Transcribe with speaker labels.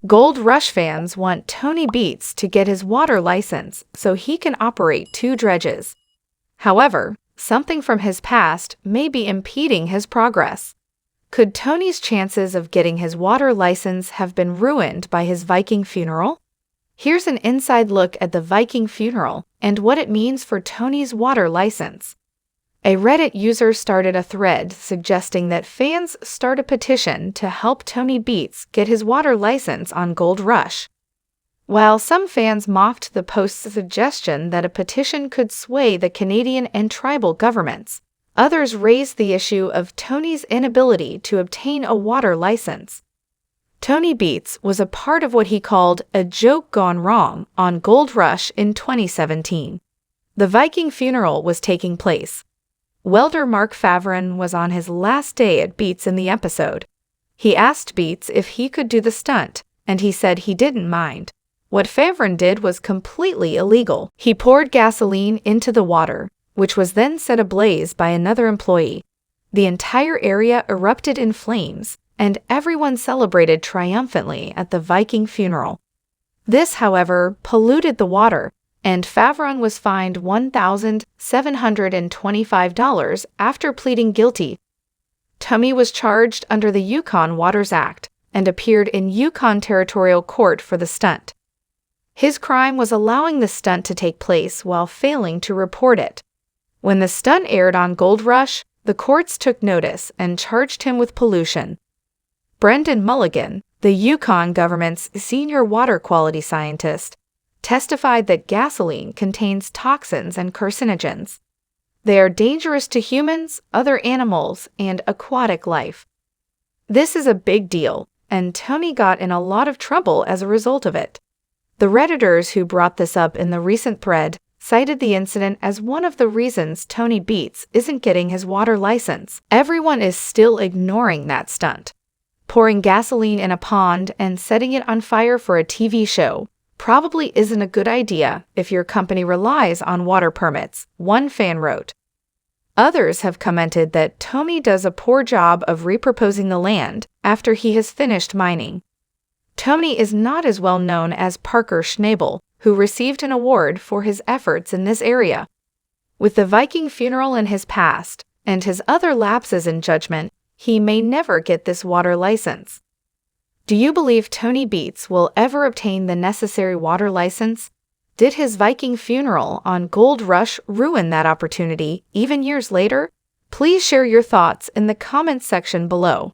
Speaker 1: Gold Rush fans want Tony Beets to get his water license so he can operate 2 dredges. However, something from his past may be impeding his progress. Could Tony's chances of getting his water license have been ruined by his Viking funeral? Here's an inside look at the Viking funeral and what it means for Tony's water license. A Reddit user started a thread suggesting that fans start a petition to help Tony Beets get his water license on Gold Rush. While some fans mocked the post's suggestion that a petition could sway the Canadian and tribal governments, others raised the issue of Tony's inability to obtain a water license. Tony Beets was a part of what he called a joke gone wrong on Gold Rush in 2017. The Viking funeral was taking place. Welder Mark Favron was on his last day at Beets in the episode. He asked Beets if he could do the stunt, and he said he didn't mind. What Favron did was completely illegal. He poured gasoline into the water, which was then set ablaze by another employee. The entire area erupted in flames, and everyone celebrated triumphantly at the Viking funeral. This, however, polluted the water, and Favron was fined $1,725 after pleading guilty. Tony was charged under the Yukon Waters Act and appeared in Yukon Territorial Court for the stunt. His crime was allowing the stunt to take place while failing to report it. When the stunt aired on Gold Rush, the courts took notice and charged him with pollution. Brendan Mulligan, the Yukon government's senior water quality scientist, testified that gasoline contains toxins and carcinogens. They are dangerous to humans, other animals, and aquatic life. This is a big deal, and Tony got in a lot of trouble as a result of it. The Redditors who brought this up in the recent thread cited the incident as one of the reasons Tony Beets isn't getting his water license. Everyone is still ignoring that stunt. Pouring gasoline in a pond and setting it on fire for a TV show probably isn't a good idea if your company relies on water permits, one fan wrote. Others have commented that Tony does a poor job of repurposing the land after he has finished mining. Tony is not as well known as Parker Schnabel, who received an award for his efforts in this area. With the Viking funeral in his past and his other lapses in judgment, he may never get this water license. Do you believe Tony Beets will ever obtain the necessary water license? Did his Viking funeral on Gold Rush ruin that opportunity even years later? Please share your thoughts in the comments section below.